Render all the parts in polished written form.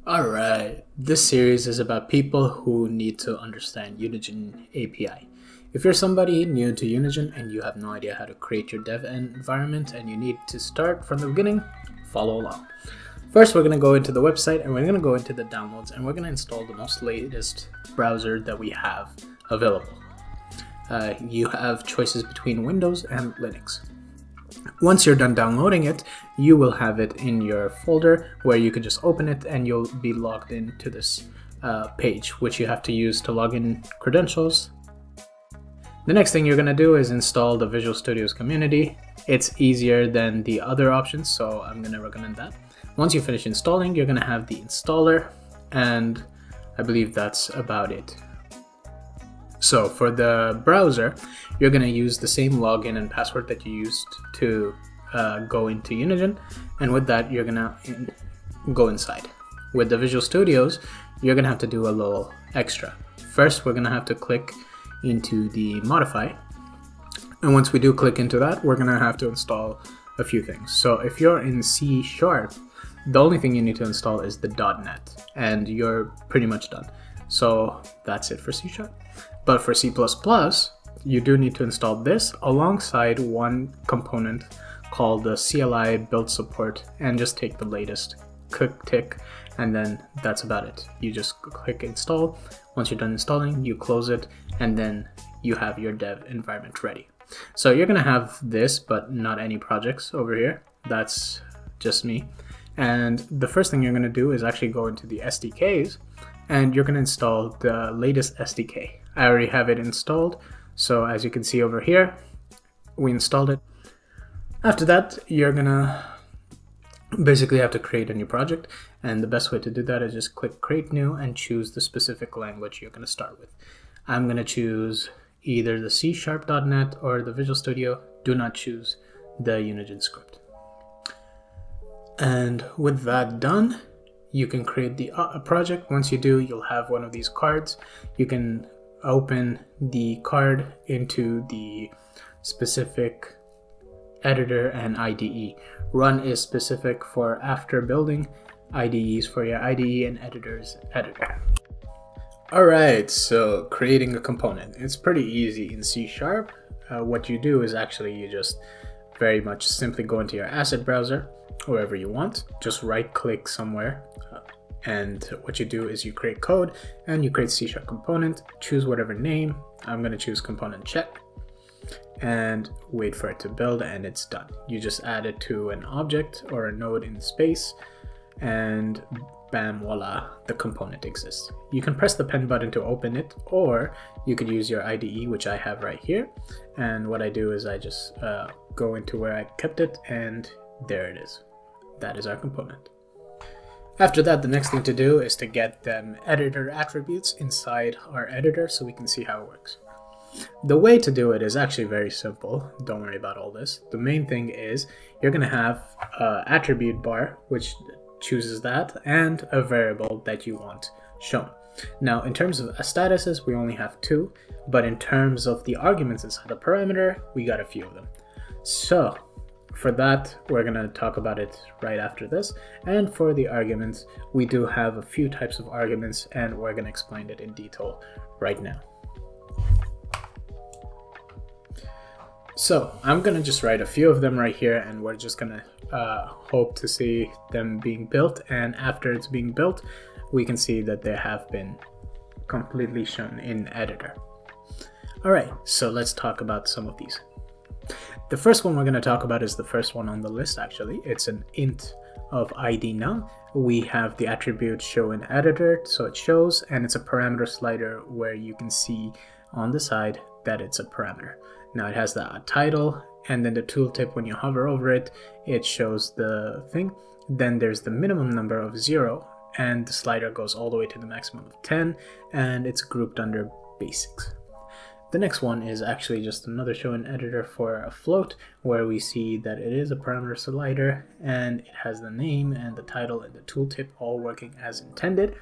Alright, this series is about people who need to understand Unigine API. If you're somebody new to Unigine and you have no idea how to create your dev environment and you need to start from the beginning, follow along. First, we're going to go into the website and we're going to go into the downloads and we're going to install the most latest browser that we have available. You have choices between Windows and Linux. Once you're done downloading it, you will have it in your folder where you can just open it and you'll be logged into this page, which you have to use to log in credentials. The next thing you're going to do is install the Visual Studio's community. It's easier than the other options, so I'm going to recommend that. Once you finish installing, you're going to have the installer, and I believe that's about it. So for the browser, you're going to use the same login and password that you used to go into Unigine, and with that you're going to go inside. With the Visual Studios, you're going to have to do a little extra. First, we're going to have to click into the modify, and once we do click into that, we're going to have to install a few things. So if you're in C#, the only thing you need to install is the .NET, and you're pretty much done. So that's it for C#. But for C++, you do need to install this alongside one component called the CLI build support, and just take the latest, click tick, and then that's about it. You just click install. Once you're done installing, you close it, and then you have your dev environment ready. So you're gonna have this, but not any projects over here. That's just me. And the first thing you're gonna do is actually go into the SDKs, and you're gonna install the latest SDK. I already have it installed, so as you can see over here, we installed it. After that, you're gonna basically have to create a new project, and the best way to do that is just click create new and choose the specific language you're gonna start with. I'm gonna choose either the C#.NET or the Visual Studio. Do not choose the Unigine script. And with that done, you can create the project. Once you do, you'll have one of these cards. You can open the card into the specific editor and IDE. Run is specific for after building, IDEs for your IDE, and editors editor. Alright, so creating a component. It's pretty easy in C#. What you do is actually you just very much simply go into your asset browser, wherever you want, just right click somewhere, and what you do is you create code and you create C# component, choose whatever name. I'm going to choose component check and wait for it to build, and it's done. You just add it to an object or a node in space, and bam, voila, the component exists. You can press the pen button to open it, or you could use your IDE, which I have right here. And what I do is I just go into where I kept it, and there it is. That is our component. After that, the next thing to do is to get them editor attributes inside our editor so we can see how it works. The way to do it is actually very simple. Don't worry about all this. The main thing is you're going to have an attribute bar, which chooses that, and a variable that you want shown. Now, in terms of statuses, we only have two, but in terms of the arguments inside the parameter, we got a few of them. So for that, we're going to talk about it right after this. And for the arguments, we do have a few types of arguments, and we're going to explain it in detail right now. So I'm going to just write a few of them right here, and we're just going to hope to see them being built. And after it's being built, we can see that they have been completely shown in editor. All right, so let's talk about some of these. The first one we're going to talk about is the first one on the list, actually. It's an int of ID num. We have the attribute show in editor, so it shows, and it's a parameter slider where you can see on the side that it's a parameter. Now it has the title, and then the tooltip, when you hover over it, it shows the thing. Then there's the minimum number of 0, and the slider goes all the way to the maximum of 10, and it's grouped under basics. The next one is actually just another show in editor for a float, where we see that it is a parameter slider, and it has the name and the title and the tooltip all working as intended.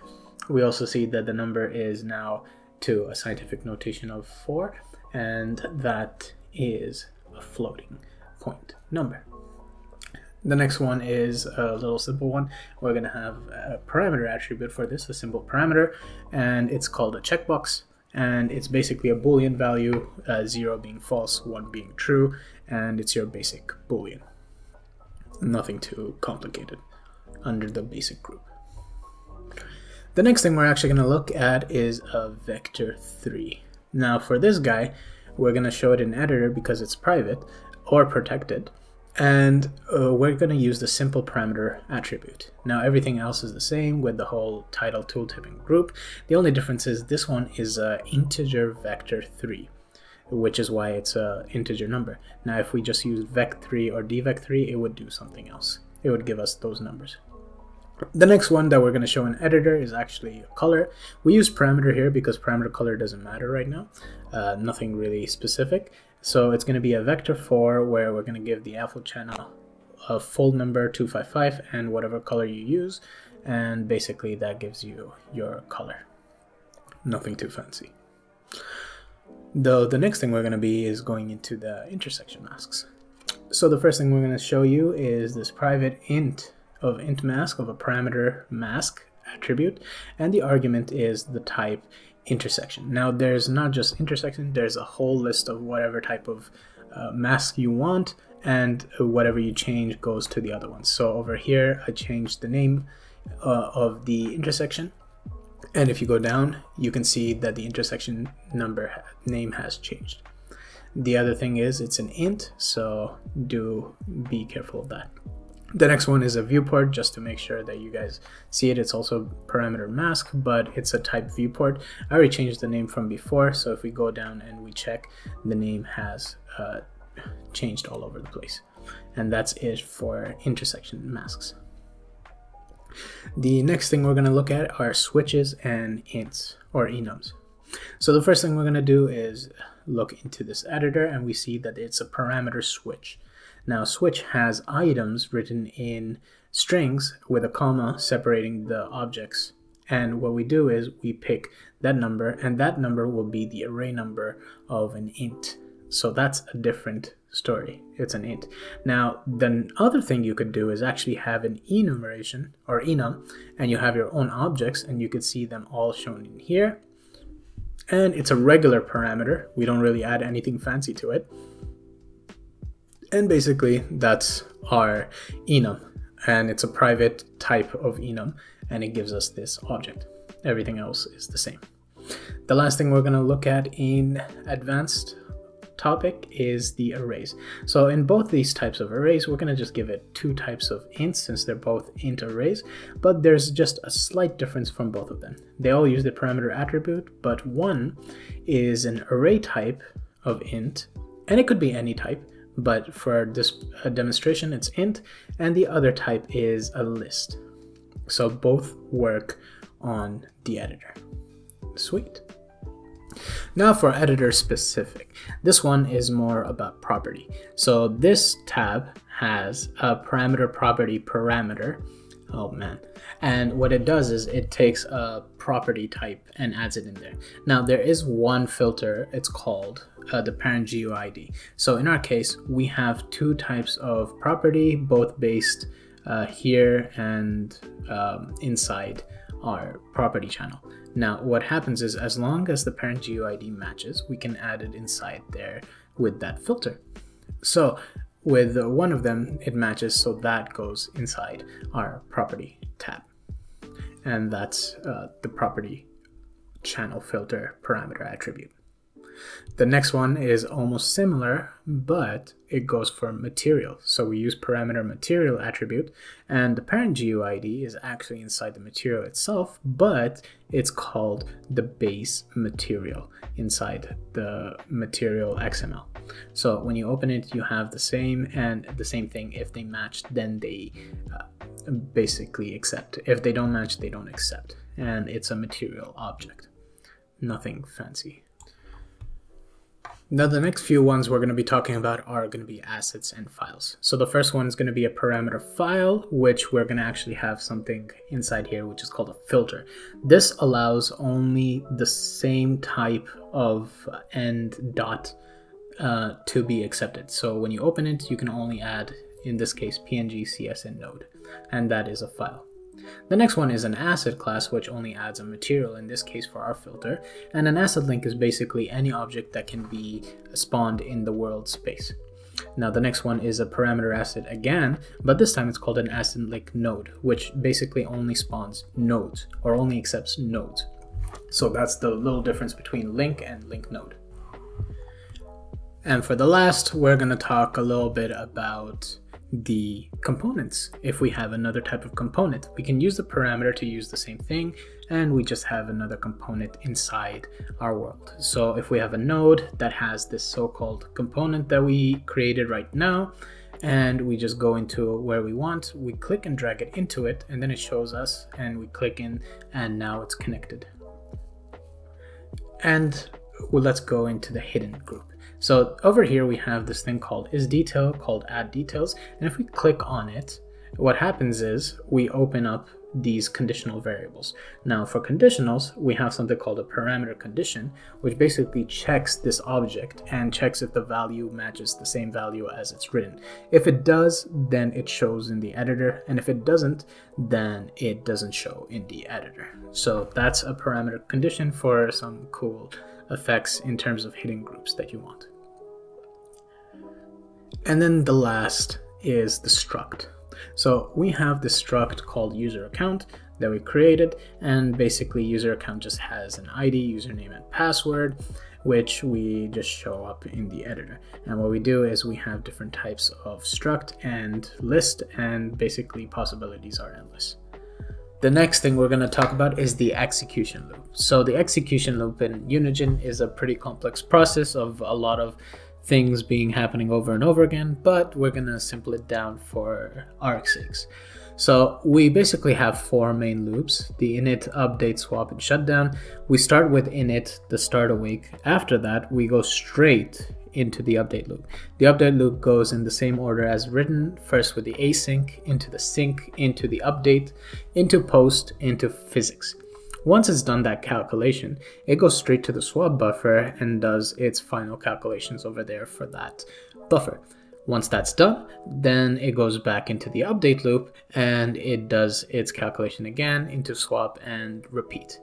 We also see that the number is now to a scientific notation of 4, and that is a floating point number. The next one is a little simple one. We're going to have a parameter attribute for this, a simple parameter, and it's called a checkbox. And it's basically a Boolean value, 0 being false, 1 being true, and it's your basic Boolean. Nothing too complicated under the basic group. The next thing we're actually going to look at is a vector3. Now for this guy, we're going to show it in editor because it's private or protected. And we're going to use the simple parameter attribute. Now everything else is the same with the whole title tooltipping group. The only difference is this one is a integer vector3, which is why it's a integer number. Now if we just use vec3 or dvec3, it would do something else. It would give us those numbers. The next one that we're going to show in editor is actually a color. We use parameter here because parameter color doesn't matter right now. Nothing really specific. So it's going to be a vector4 where we're going to give the alpha channel a full number 255 and whatever color you use, and basically that gives you your color. Nothing too fancy. Though the next thing we're going to be is going into the intersection masks. So the first thing we're going to show you is this private int mask of a parameter mask attribute, and the argument is the type intersection. Now there's not just intersection, there's a whole list of whatever type of mask you want, and whatever you change goes to the other ones. So over here I changed the name of the intersection, and if you go down you can see that the intersection name has changed. The other thing is it's an int, so do be careful of that. The next one is a viewport, just to make sure that you guys see it. It's also parameter mask, but it's a type viewport. I already changed the name from before, so if we go down and we check, the name has changed all over the place. And that's it for intersection masks. The next thing we're going to look at are switches and ints, or enums. So the first thing we're going to do is look into this editor, and we see that it's a parameter switch. Now switch has items written in strings with a comma separating the objects, and what we do is we pick that number, and that number will be the array number of an int. So that's a different story. It's an int. Now the other thing you could do is actually have an enumeration or enum, and you have your own objects, and you could see them all shown in here. And it's a regular parameter. We don't really add anything fancy to it. And basically that's our enum, and it's a private type of enum, and it gives us this object. Everything else is the same. The last thing we're going to look at in advanced topic is the arrays. So in both these types of arrays, we're going to just give it two types of ints since they're both int arrays, but there's just a slight difference from both of them. They all use the parameter attribute, but one is an array type of int, and it could be any type, but for this demonstration it's int, and the other type is a list. So both work on the editor. Sweet. Now for editor specific, this one is more about property. So this tab has a parameter property parameter. Oh man. And what it does is it takes a property type and adds it in there. Now there is one filter, it's called the parent GUID. So in our case, we have two types of property, both based here and inside our property channel. Now what happens is as long as the parent GUID matches, we can add it inside there with that filter. So with one of them, it matches, so that goes inside our property tab. And that's the property channel filter parameter attribute. The next one is almost similar, but it goes for material. So we use parameter material attribute, and the parent GUID is actually inside the material itself, but it's called the base material inside the material XML. So when you open it, you have the same, and the same thing. If they match, then they basically accept. If they don't match, they don't accept. And it's a material object. Nothing fancy. Now the next few ones we're going to be talking about are going to be assets and files. So the first one is going to be a parameter file, which we're going to actually have something inside here which is called a filter. This allows only the same type of end dot to be accepted. So when you open it, you can only add in this case PNG, CS, and node, and that is a file. The next one is an asset class, which only adds a material, in this case for our filter, and an asset link is basically any object that can be spawned in the world space. Now the next one is a parameter asset again, but this time it's called an asset link node, which basically only spawns nodes or only accepts nodes. So that's the little difference between link and link node. And for the last, we're going to talk a little bit about the components. If we have another type of component, we can use the parameter to use the same thing, and we just have another component inside our world. So if we have a node that has this so-called component that we created right now, and we just go into where we want, we click and drag it into it, and then it shows us, and we click in, and now it's connected. And well, let's go into the hidden group. So over here we have this thing called isDetail, called add details, and if we click on it, what happens is we open up these conditional variables. Now for conditionals, we have something called a parameter condition, which basically checks this object and checks if the value matches the same value as it's written. If it does, then it shows in the editor, and if it doesn't, then it doesn't show in the editor. So that's a parameter condition for some cool effects in terms of hidden groups that you want. And then the last is the struct. So we have this struct called user account that we created, and basically user account just has an ID, username, and password, which we just show up in the editor. And what we do is we have different types of struct and list, and basically possibilities are endless. The next thing we're going to talk about is the execution loop. So the execution loop in Unigine is a pretty complex process of a lot of things happening over and over again, but we're going to simple it down for our sakes. So we basically have 4 main loops: the init, update, swap, and shutdown. We start with init, the start awake. After that, we go straight into the update loop. The update loop goes in the same order as written, first with the async, into the sync, into the update, into post, into physics. Once it's done that calculation, it goes straight to the swap buffer and does its final calculations over there for that buffer. Once that's done, then it goes back into the update loop and it does its calculation again into swap and repeat.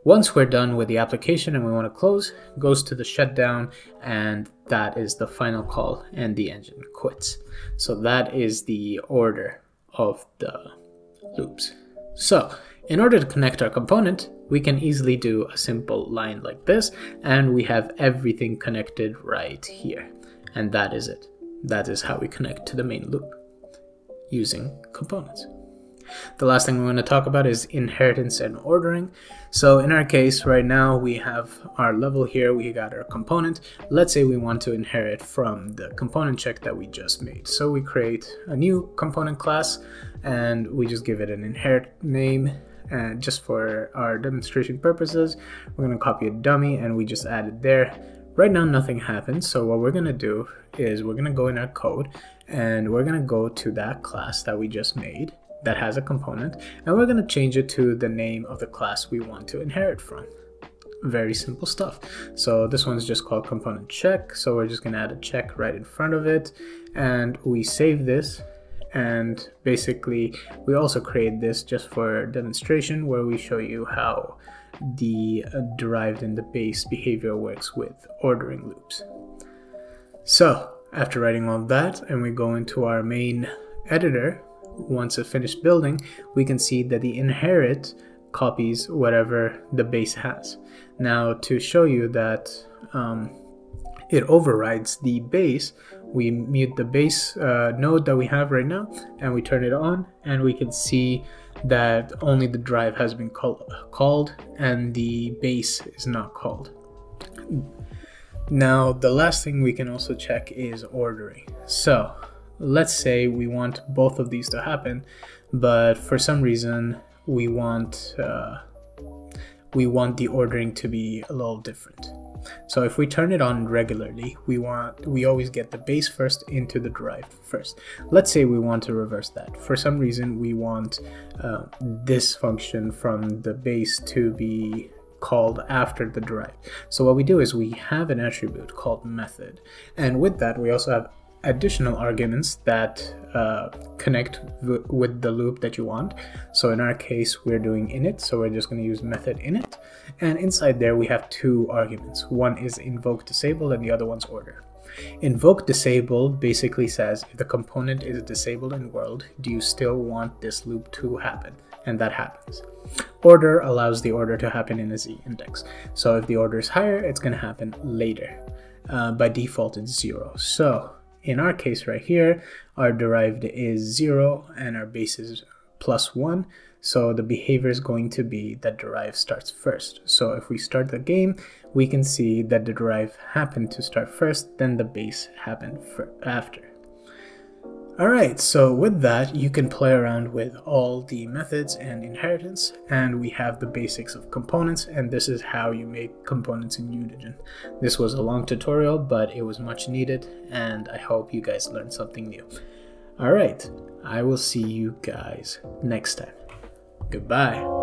Once we're done with the application and we want to close, it goes to the shutdown, and that is the final call and the engine quits. So that is the order of the loops. So in order to connect our component, we can easily do a simple line like this, and we have everything connected right here. And that is it. That is how we connect to the main loop using components. The last thing we're going to talk about is inheritance and ordering. So in our case right now, we have our level here, we got our component. Let's say we want to inherit from the component check that we just made. So we create a new component class and we just give it an inherit name. And just for our demonstration purposes, we're going to copy a dummy and we just add it there. Right now nothing happens, so what we're going to do is we're going to go in our code and we're going to go to that class that we just made that has a component, and we're going to change it to the name of the class we want to inherit from. Very simple stuff. So this one's just called component check, so we're just going to add a check right in front of it, and we save this. And basically we also create this just for demonstration where we show you how the derived and the base behavior works with ordering loops. So after writing all that and we go into our main editor, once it's finished building, we can see that the inherit copies whatever the base has. Now to show you that it overrides the base, we mute the base node that we have right now and we turn it on, and we can see that only the drive has been called and the base is not called. Now the last thing we can also check is ordering. So let's say we want both of these to happen, but for some reason we want the ordering to be a little different. So if we turn it on regularly, we always get the base first into the derived first. Let's say we want to reverse that. For some reason we want this function from the base to be called after the derived. So what we do is we have an attribute called method, and with that we also have additional arguments that connect with the loop that you want. So in our case, we're doing init, so we're just going to use method init. And inside there, we have two arguments. One is invoke disable and the other one's order. Invoke disable basically says if the component is disabled in world, do you still want this loop to happen? And that happens. Order allows the order to happen in a Z index. So if the order is higher, it's going to happen later. By default, it's 0. So in our case right here, our derived is 0 and our base is +1. So the behavior is going to be that derive starts first. So if we start the game, we can see that the derive happened to start first, then the base happened after. Alright, so with that, you can play around with all the methods and inheritance, and we have the basics of components, and this is how you make components in Unigine. This was a long tutorial, but it was much needed, and I hope you guys learned something new. Alright, I will see you guys next time. Goodbye.